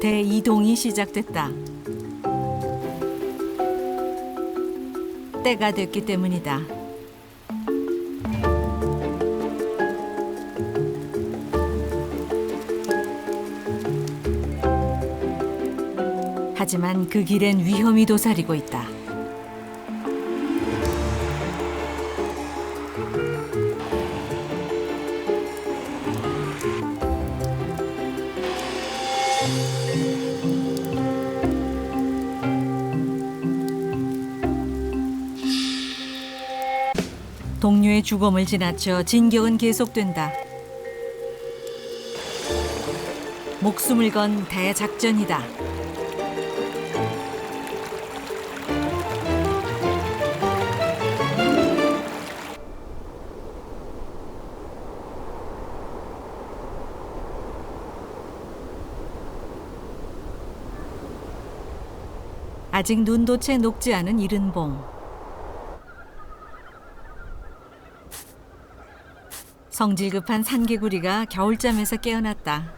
대이동이 시작됐다. 때가 됐기 때문이다. 하지만 그 길엔 위험이 도사리고 있다. 동료의 주검을 지나쳐 진격은 계속된다. 목숨을 건 대작전이다. 아직 눈도 채 녹지 않은 이른 봄. 성질 급한 산개구리가 겨울잠에서 깨어났다.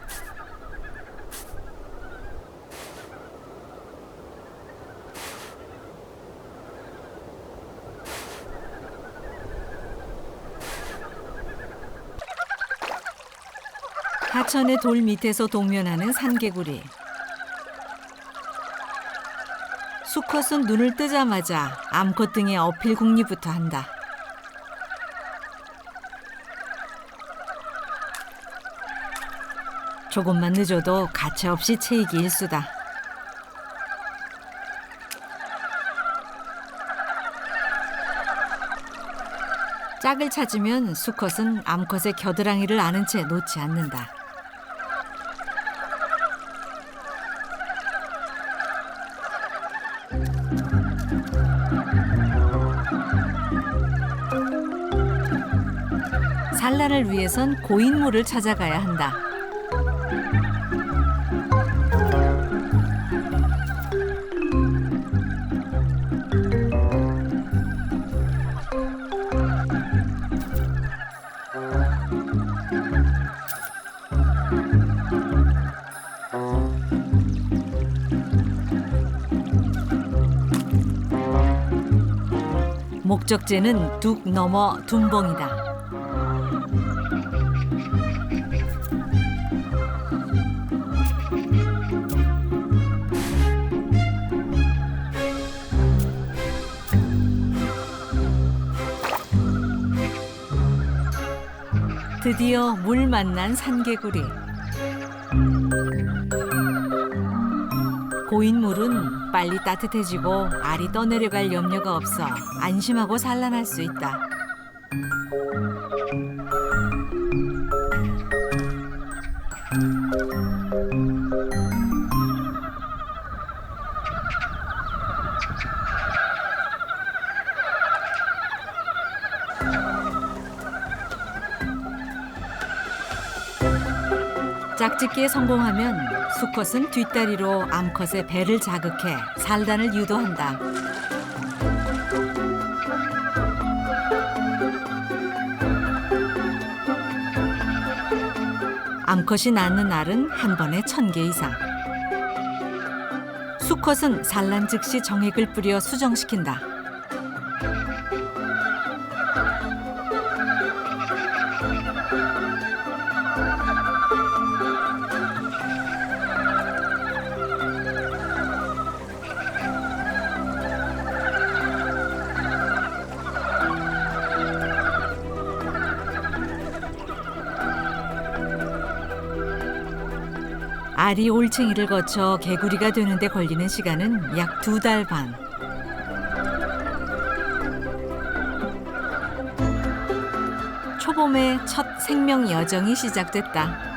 하천의 돌 밑에서 동면하는 산개구리. 수컷은 눈을 뜨자마자 암컷 등에 어필 궁리부터 한다. 조금만 늦어도 가차없이 채이기 일쑤다. 짝을 찾으면 수컷은 암컷의 겨드랑이를 아는 채 놓지 않는다. 산란을 위해선 고인물을 찾아가야 한다. 목적지는 둑 너머 둔봉이다. 드디어 물 만난 산개구리. 고인 물은 빨리 따뜻해지고 알이 떠내려갈 염려가 없어 안심하고 산란할 수 있다. 짝짓기에 성공하면 수컷은 뒷다리로 암컷의 배를 자극해 산란을 유도한다. 암컷이 낳는 알은 한 번에 1000개 이상. 수컷은 산란 즉시 정액을 뿌려 수정시킨다. 알이 올챙이를 거쳐 개구리가 되는 데 걸리는 시간은 약 2달 반. 초봄의 첫 생명 여정이 시작됐다.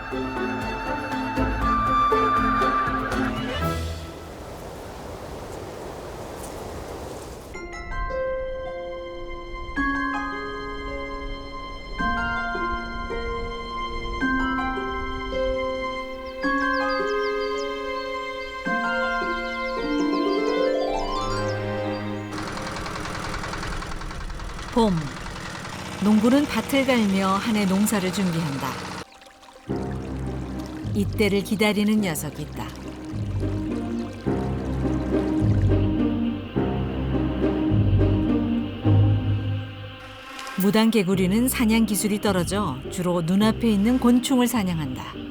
봄, 농부는 밭을 갈며 한 해 농사를 준비한다. 이때를 기다리는 녀석이 있다. 무단개구리는 사냥 기술이 떨어져 주로 눈앞에 있는 곤충을 사냥한다.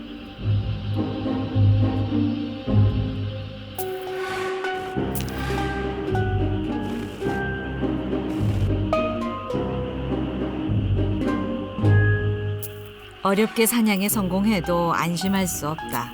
어렵게 사냥에 성공해도 안심할 수 없다.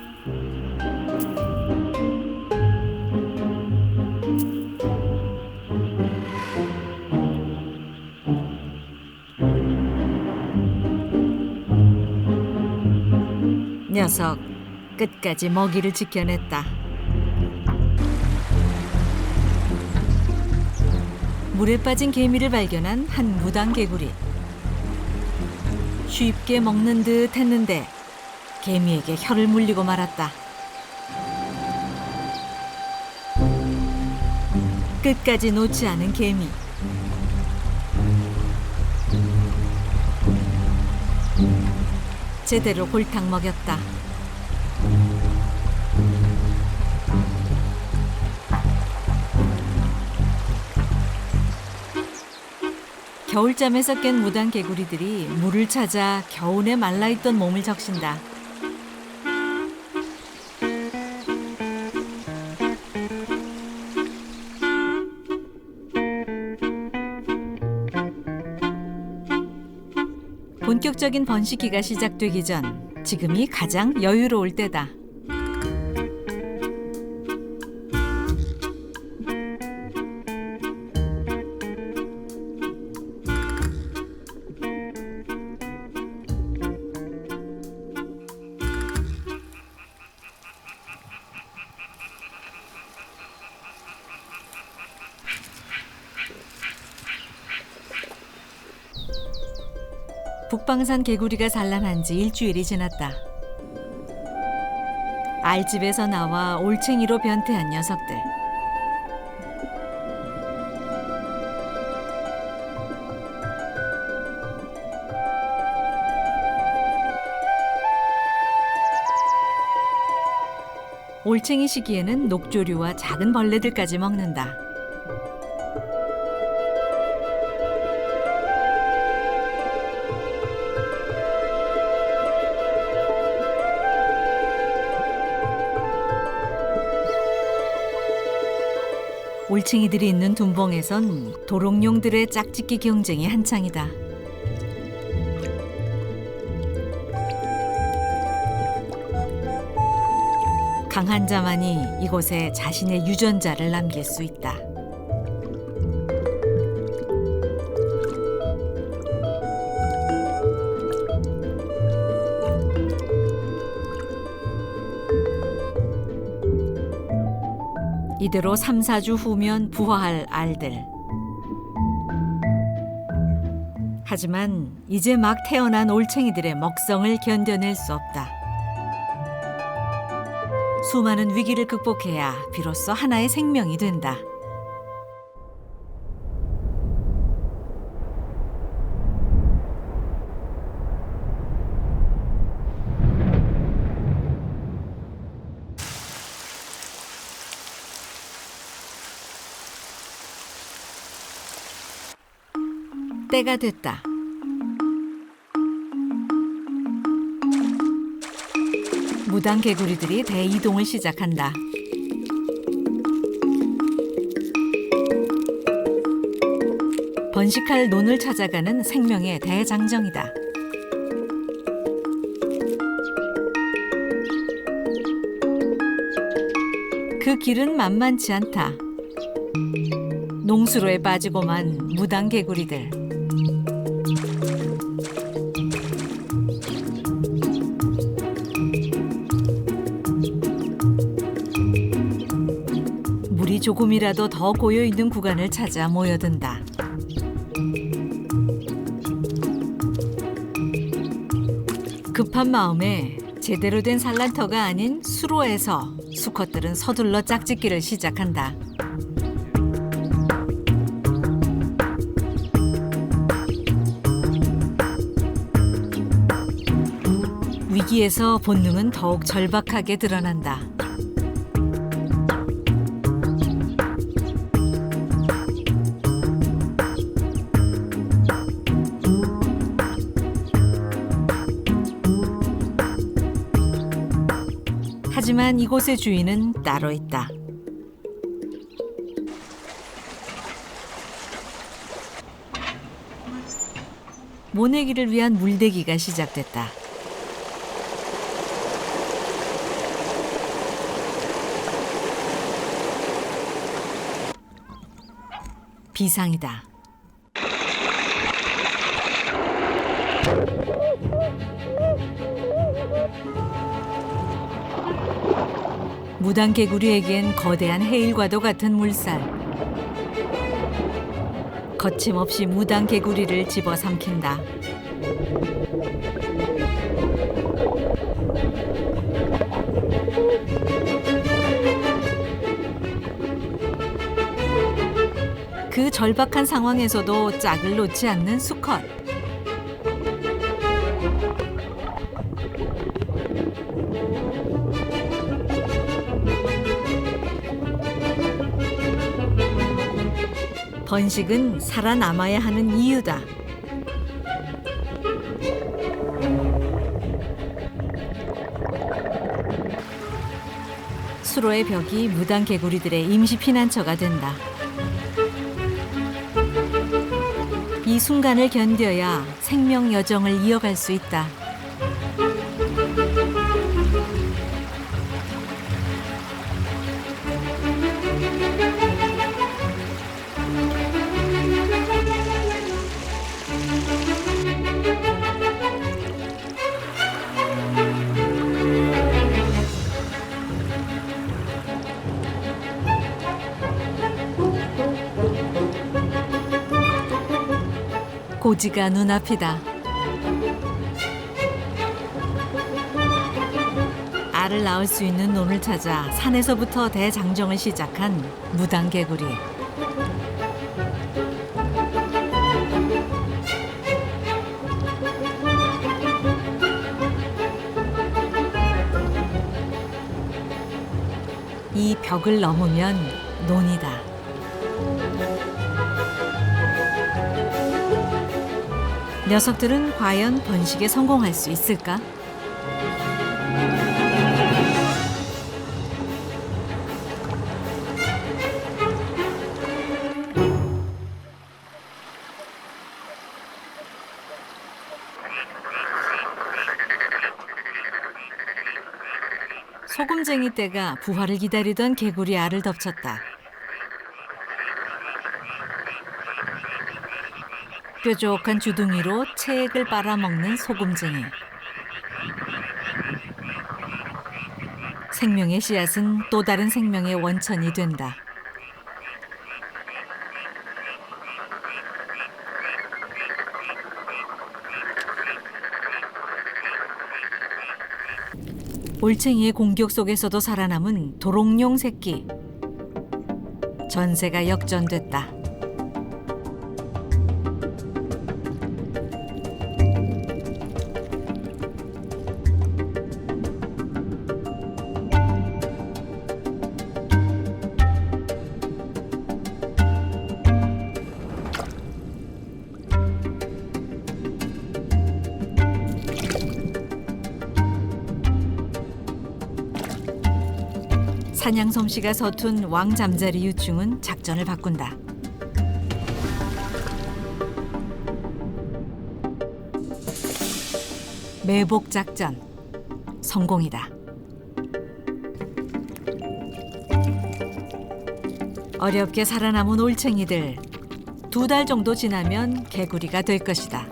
녀석 끝까지 먹이를 지켜냈다. 물에 빠진 개미를 발견한 한 무단개구리. 쉽게 먹는 듯 했는데 개미에게 혀를 물리고 말았다. 끝까지 놓지 않은 개미. 제대로 골탕 먹였다. 겨울잠에서 깬 무단개구리들이 물을 찾아 겨우내 말라있던 몸을 적신다. 본격적인 번식기가 시작되기 전 지금이 가장 여유로울 때다. 북방산 개구리가 산란한 지 일주일이 지났다. 알집에서 나와 올챙이로 변태한 녀석들. 올챙이 시기에는 녹조류와 작은 벌레들까지 먹는다. 올챙이들이 있는 둔봉에선 도롱뇽들의 짝짓기 경쟁이 한창이다. 강한 자만이 이곳에 자신의 유전자를 남길 수 있다. 이대로 3, 4주 후면 부화할 알들. 하지만 이제 막 태어난 올챙이들의 먹성을 견뎌낼 수 없다. 수많은 위기를 극복해야 비로소 하나의 생명이 된다. 때가 됐다. 무단개구리들이 대이동을 시작한다. 번식할 논을 찾아가는 생명의 대장정이다. 그 길은 만만치 않다. 농수로에 빠지고만 무단개구리들. 물이 조금이라도 더 고여있는 구간을 찾아 모여든다. 급한 마음에 제대로 된 산란터가 아닌 수로에서 수컷들은 서둘러 짝짓기를 시작한다. 위기에서 본능은 더욱 절박하게 드러난다. 하지만 이곳의 주인은 따로 있다. 모내기를 위한 물대기가 시작됐다. 비상이다. 무당개구리에겐 거대한 해일과도 같은 물살. 거침없이 무당개구리를 집어삼킨다. 그 절박한 상황에서도 짝을 놓지 않는 수컷. 번식은 살아남아야 하는 이유다. 수로의 벽이 무당개구리들의 임시 피난처가 된다. 이 순간을 견뎌야 생명 여정을 이어갈 수 있다. 고지가 눈앞이다. 알을 낳을 수 있는 논을 찾아 산에서부터 대장정을 시작한 무당개구리. 이 벽을 넘으면 논이다. 녀석들은 과연 번식에 성공할 수 있을까? 소금쟁이 떼가 부화를 기다리던 개구리 알을 덮쳤다. 뾰족한 주둥이로 체액을 빨아먹는 소금쟁이. 생명의 씨앗은 또 다른 생명의 원천이 된다. 올챙이의 공격 속에서도 살아남은 도롱뇽 새끼. 전세가 역전됐다. 사냥 솜씨가 서툰 왕잠자리 유충은 작전을 바꾼다. 매복 작전 성공이다. 어렵게 살아남은 올챙이들, 2달 정도 지나면 개구리가 될 것이다.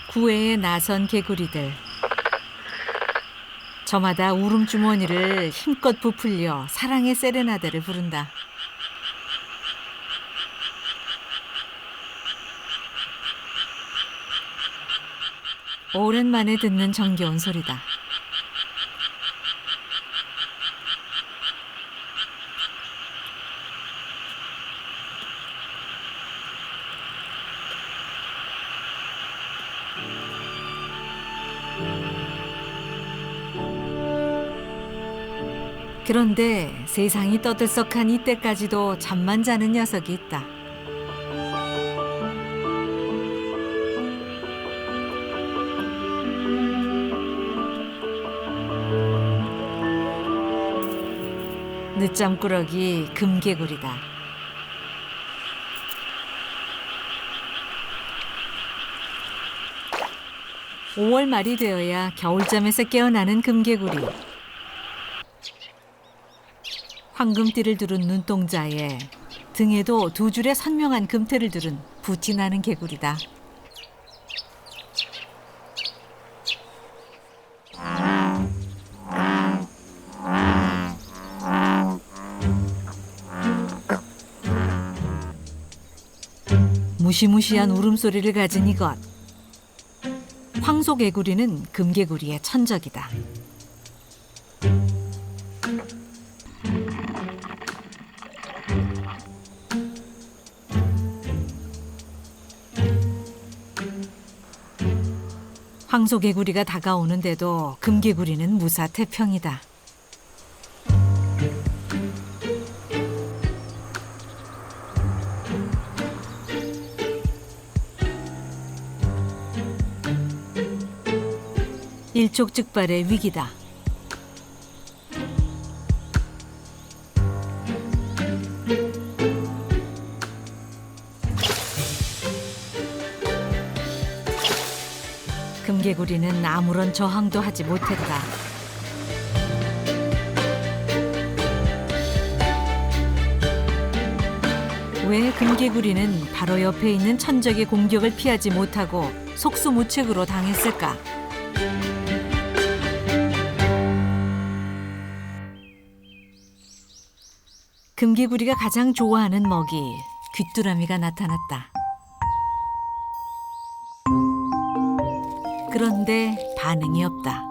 구애에 나선 개구리들. 저마다 울음주머니를 힘껏 부풀려 사랑의 세레나데를 부른다. 오랜만에 듣는 정겨운 소리다. 그런데 세상이 떠들썩한 이때까지도 잠만 자는 녀석이 있다. 늦잠꾸러기 금개구리다. (5월) 말이 되어야 겨울잠에서 깨어나는 금개구리. 황금띠를 두른 눈동자에 등에도 두 줄의 선명한 금태를 두른 붓이 나는 개구리다. 무시무시한 울음소리를 가진 이것. 황소개구리는 금개구리의 천적이다. 황소개구리가 다가오는데도 금개구리는 무사태평이다. 일촉즉발의 위기다. 금개구리는 아무런 저항도 하지 못했다. 왜 금개구리는 바로 옆에 있는 천적의 공격을 피하지 못하고 속수무책으로 당했을까? 금개구리가 가장 좋아하는 먹이, 귀뚜라미가 나타났다. 그런데 반응이 없다.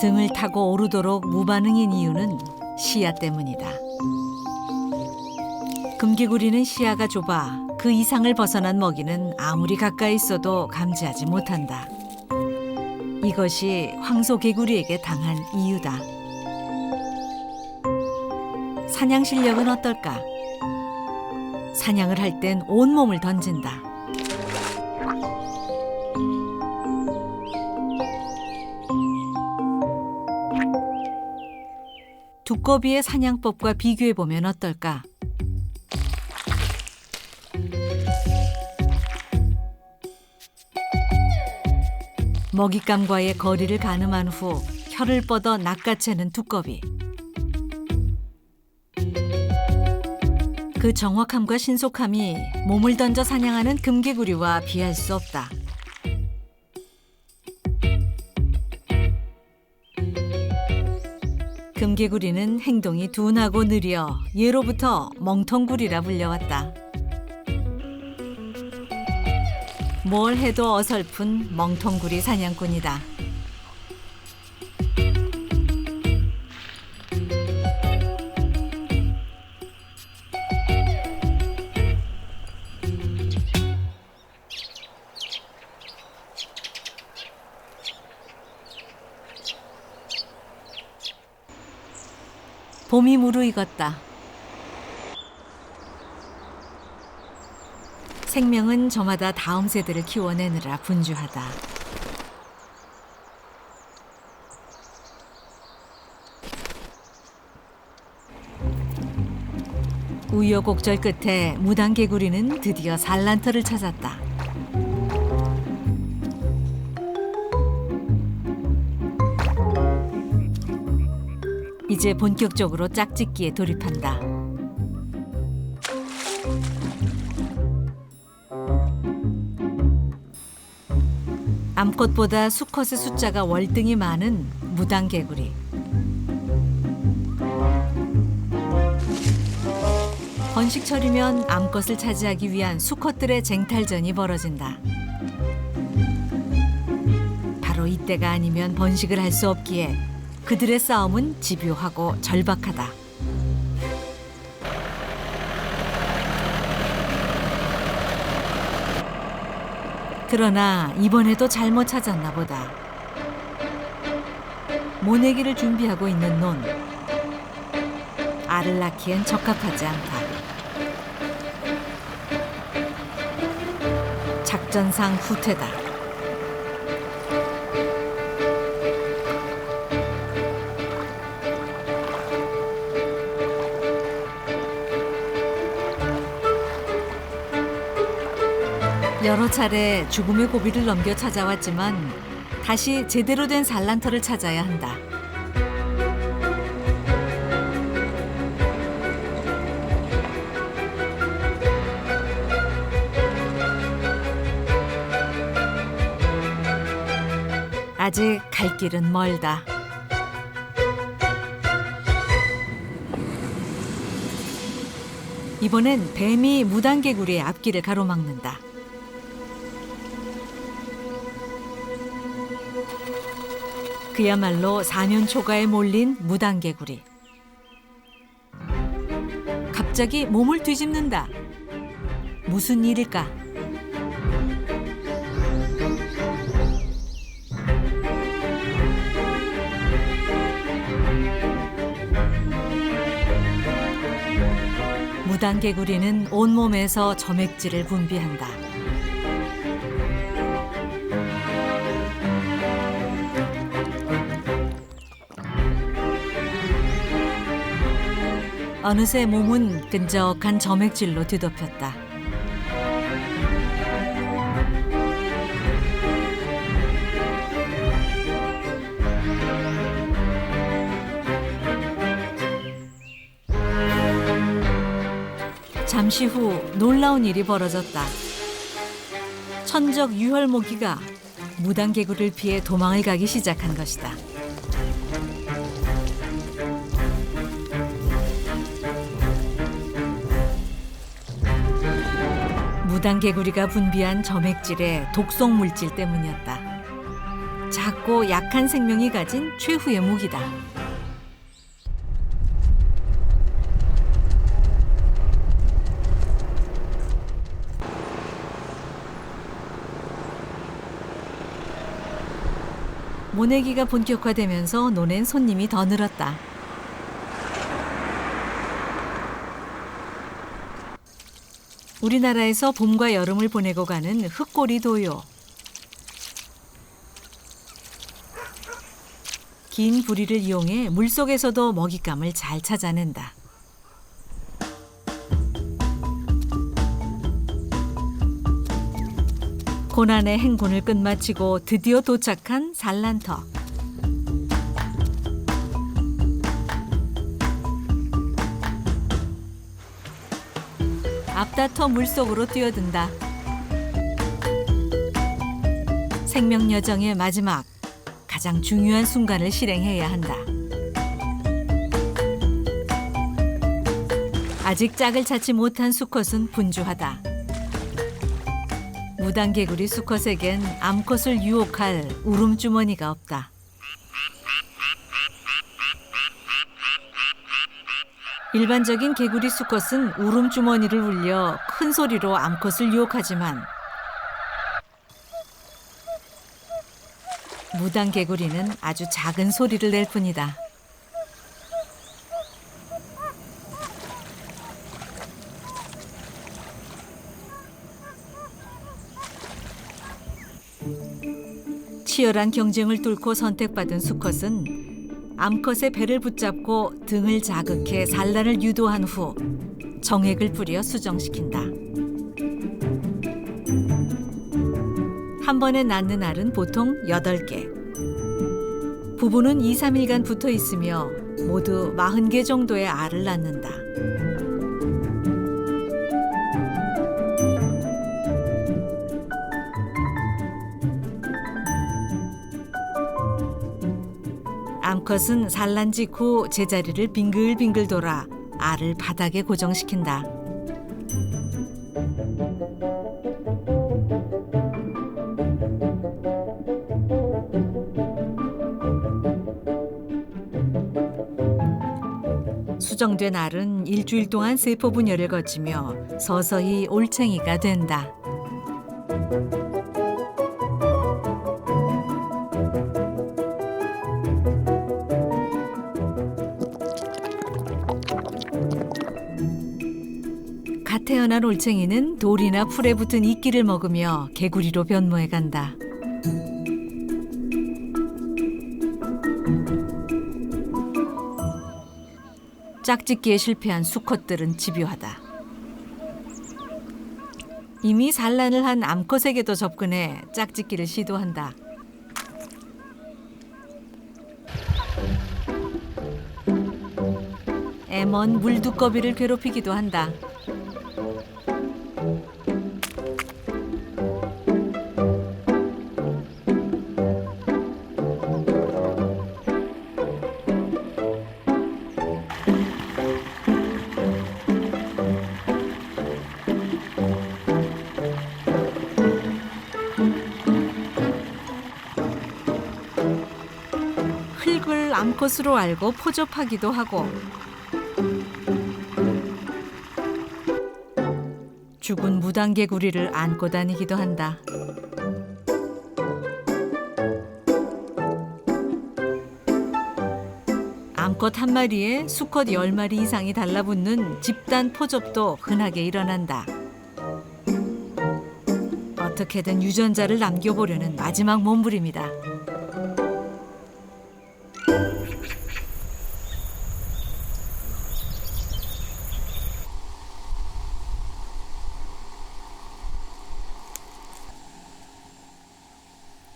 등을 타고 오르도록 무반응인 이유는 시야 때문이다. 금개구리는 시야가 좁아 그 이상을 벗어난 먹이는 아무리 가까이 있어도 감지하지 못한다. 이것이 황소개구리에게 당한 이유다. 사냥 실력은 어떨까? 사냥을 할 땐 온몸을 던진다. 두꺼비의 사냥법과 비교해보면 어떨까? 먹잇감과의 거리를 가늠한 후 혀를 뻗어 낚아채는 두꺼비. 그 정확함과 신속함이 몸을 던져 사냥하는 금개구리와 비할 수 없다. 금개구리는 행동이 둔하고 느려 예로부터 멍텅구리라 불려왔다. 뭘 해도 어설픈 멍텅구리 사냥꾼이다. 봄이 무르익었다. 생명은 저마다 다음 세대를 키워내느라 분주하다. 우여곡절 끝에 무당개구리는 드디어 산란터를 찾았다. 이제 본격적으로 짝짓기에 돌입한다. 암컷보다 수컷의 숫자가 월등히 많은 무당개구리. 번식철이면 암컷을 차지하기 위한 수컷들의 쟁탈전이 벌어진다. 바로 이때가 아니면 번식을 할 수 없기에 그들의 싸움은 집요하고 절박하다. 그러나 이번에도 잘못 찾았나 보다. 모내기를 준비하고 있는 논. 알을 낳기엔 적합하지 않다. 작전상 후퇴다. 여러 차례 죽음의 고비를 넘겨 찾아왔지만 다시 제대로 된 산란터를 찾아야 한다. 아직 갈 길은 멀다. 이번엔 뱀이 무단개구리의 앞길을 가로막는다. 그야말로 사면초가에 몰린 무단개구리. 갑자기 몸을 뒤집는다. 무슨 일일까? 무단개구리는 온몸에서 점액질을 분비한다. 어느새 몸은 끈적한 점액질로 뒤덮였다. 잠시 후 놀라운 일이 벌어졌다. 천적 유혈모기가 무단개구리를 피해 도망을 가기 시작한 것이다. 무단개구리가 분비한 점액질의 독성 물질 때문이었다. 작고 약한 생명이 가진 최후의 무기다. 모내기가 본격화되면서 논엔 손님이 더 늘었다. 우리나라에서 봄과 여름을 보내고 가는 흑꼬리 도요. 긴 부리를 이용해 물속에서도 먹잇감을 잘 찾아낸다. 고난의 행군을 끝마치고 드디어 도착한 산란터. 앞다퉈 물속으로 뛰어든다. 생명 여정의 마지막, 가장 중요한 순간을 실행해야 한다. 아직 짝을 찾지 못한 수컷은 분주하다. 무단개구리 수컷에겐 암컷을 유혹할 울음주머니가 없다. 일반적인 개구리 수컷은 울음주머니를 울려 큰 소리로 암컷을 유혹하지만 무단개구리는 아주 작은 소리를 낼 뿐이다. 치열한 경쟁을 뚫고 선택받은 수컷은 암컷의 배를 붙잡고 등을 자극해 산란을 유도한 후 정액을 뿌려 수정시킨다. 한 번에 낳는 알은 보통 8개. 부부는 2, 3일간 붙어 있으며 모두 40개 정도의 알을 낳는다. 암컷은 산란 직후 제자리를 빙글빙글 돌아 알을 바닥에 고정시킨다. 수정된 알은 일주일 동안 세포 분열을 거치며 서서히 올챙이가 된다. 갓 태어난 올챙이는 돌이나 풀에 붙은 이끼를 먹으며 개구리로 변모해 간다. 짝짓기에 실패한 수컷들은 집요하다. 이미 산란을 한 암컷에게도 접근해 짝짓기를 시도한다. 애먼 물두꺼비를 괴롭히기도 한다. 흙을 암컷으로 알고 포접하기도 하고 죽은 무당개구리를 안고 다니기도 한다. 암컷 한 마리에 수컷 10마리 이상이 달라붙는 집단 포접도 흔하게 일어난다. 어떻게든 유전자를 남겨보려는 마지막 몸부림이다.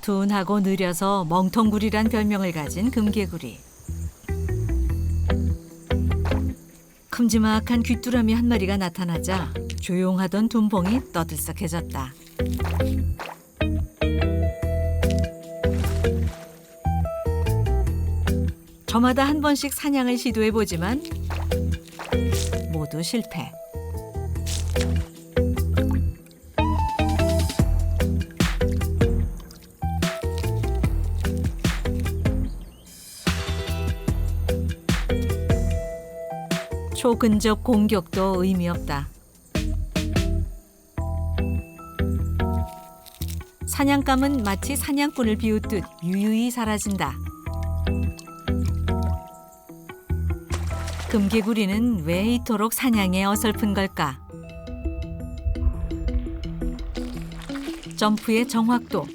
둔하고 느려서 멍텅구리란 별명을 가진 금개구리. 큼지막한 귀뚜라미 한 마리가 나타나자 조용하던 둔봉이 떠들썩해졌다. 저마다 한 번씩 사냥을 시도해보지만 모두 실패. 초근접 공격도 의미 없다. 사냥감은 마치 사냥꾼을 비웃듯 유유히 사라진다. 금개구리는 왜 이토록 사냥에 어설픈 걸까? 점프의 정확도,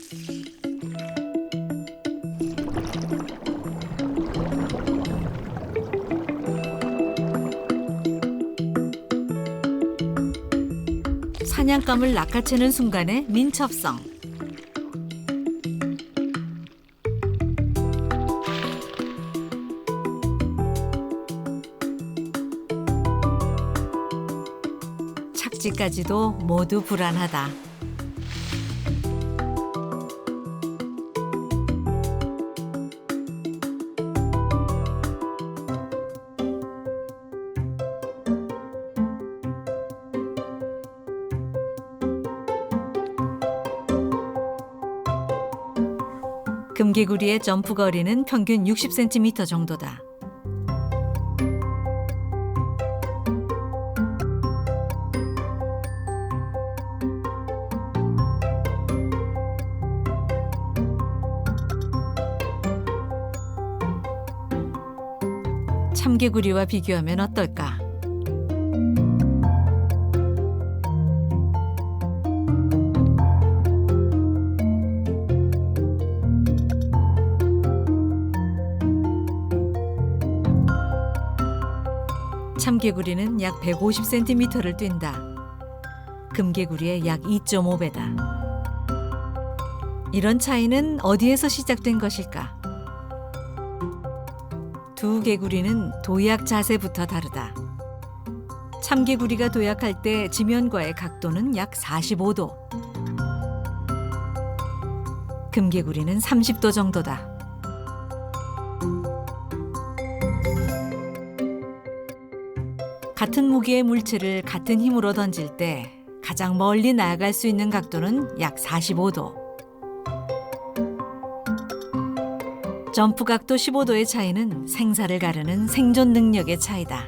사냥감을 낚아채는 순간의 민첩성. 착지까지도 모두 불안하다. 금개구리의 점프 거리는 평균 60cm 정도다. 참개구리와 비교하면 어떨까? 참개구리는 약 150cm를 뛴다. 금개구리의 약 2.5배다. 이런 차이는 어디에서 시작된 것일까? 두 개구리는 도약 자세부터 다르다. 참개구리가 도약할 때 지면과의 각도는 약 45도. 금개구리는 30도 정도다. 같은 무게의 물체를 같은 힘으로 던질 때 가장 멀리 나아갈 수 있는 각도는 약 45도. 점프 각도 15도의 차이는 생사를 가르는 생존 능력의 차이다.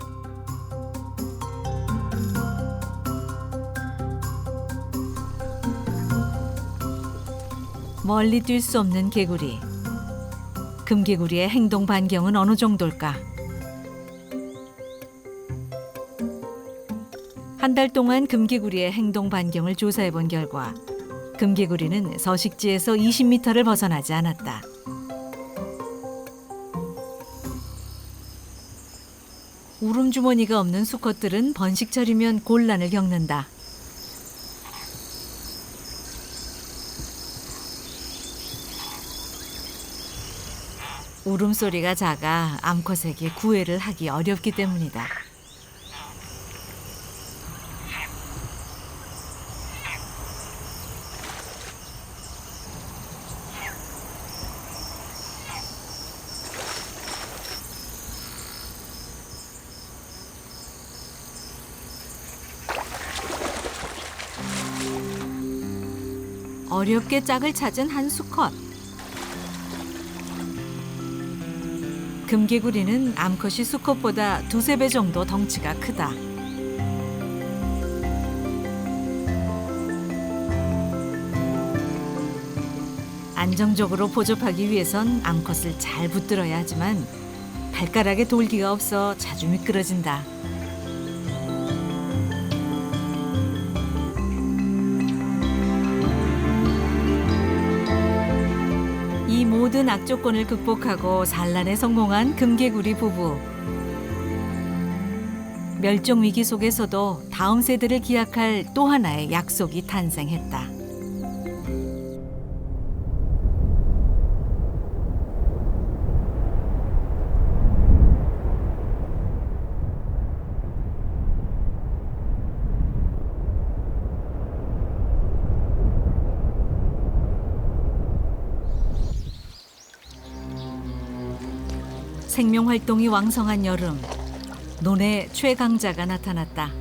멀리 뛸 수 없는 개구리. 금개구리의 행동 반경은 어느 정도일까? 한 달 동안 금개구리의 행동 반경을 조사해 본 결과 금개구리는 서식지에서 20m를 벗어나지 않았다. 울음주머니가 없는 수컷들은 번식철이면 곤란을 겪는다. 울음소리가 작아 암컷에게 구애를 하기 어렵기 때문이다. 어렵게 짝을 찾은 한 수컷. 금개구리는 암컷이 수컷보다 두세 배 정도 덩치가 크다. 안정적으로 포접하기 위해선 암컷을 잘 붙들어야 하지만 발가락에 돌기가 없어 자주 미끄러진다. 이 모든 악조건을 극복하고 산란에 성공한 금개구리 부부. 멸종 위기 속에서도 다음 세대를 기약할 또 하나의 약속이 탄생했다. 생명 활동이 왕성한 여름, 논에 최강자가 나타났다.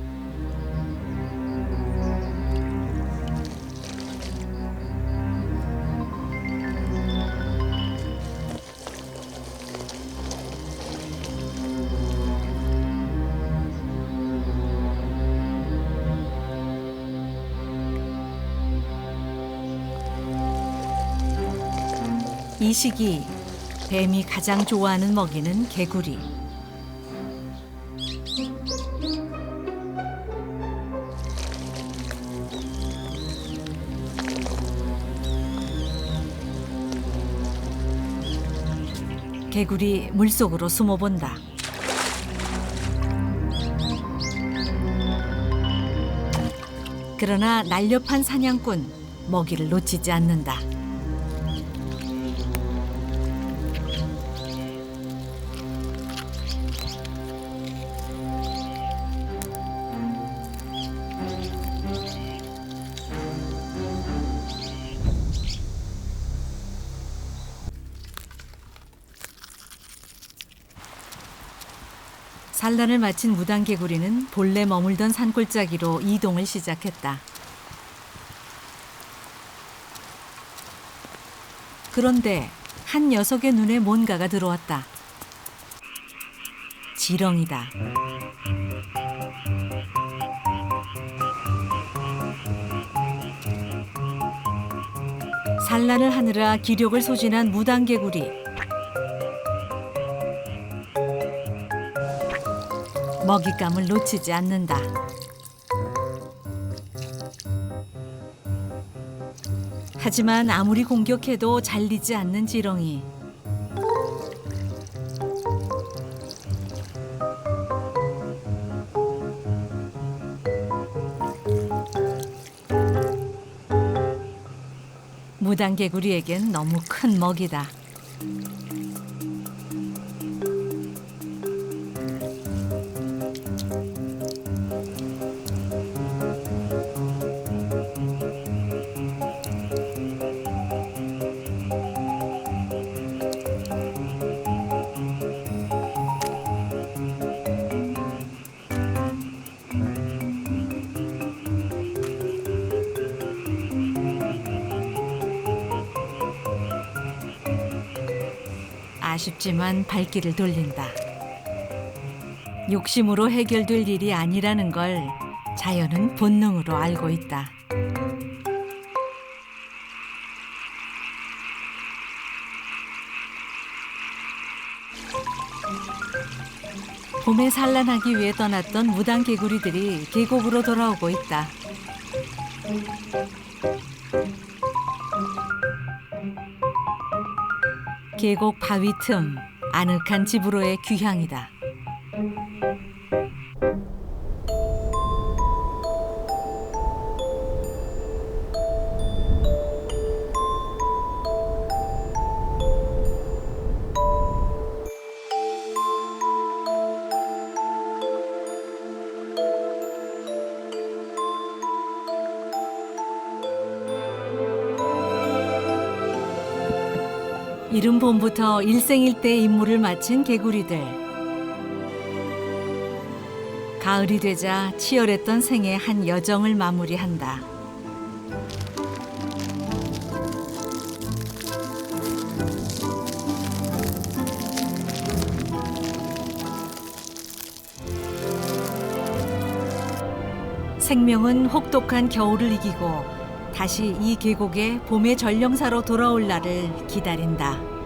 이 시기 뱀이 가장 좋아하는 먹이는 개구리. 개구리 물속으로 숨어본다. 그러나 날렵한 사냥꾼, 먹이를 놓치지 않는다. 산란을 마친 무당개구리는 본래 머물던 산골짜기로 이동을 시작했다. 그런데 한 녀석의 눈에 뭔가가 들어왔다. 지렁이다. 산란을 하느라 기력을 소진한 무당개구리. 먹잇감을 놓치지 않는다. 하지만 아무리 공격해도 잘리지 않는 지렁이. 무당개구리에겐 너무 큰 먹이다. 아쉽지만 발길을 돌린다. 욕심으로 해결될 일이 아니라는 걸 자연은 본능으로 알고 있다. 봄에 산란하기 위해 떠났던 무당 개구리들이 계곡으로 돌아오고 있다. 계곡 바위 틈, 아늑한 집으로의 귀향이다. 이른 봄부터 일생일대의 임무를 마친 개구리들. 가을이 되자 치열했던 생의 한 여정을 마무리한다. 생명은 혹독한 겨울을 이기고 다시 이 계곡에 봄의 전령사로 돌아올 날을 기다린다.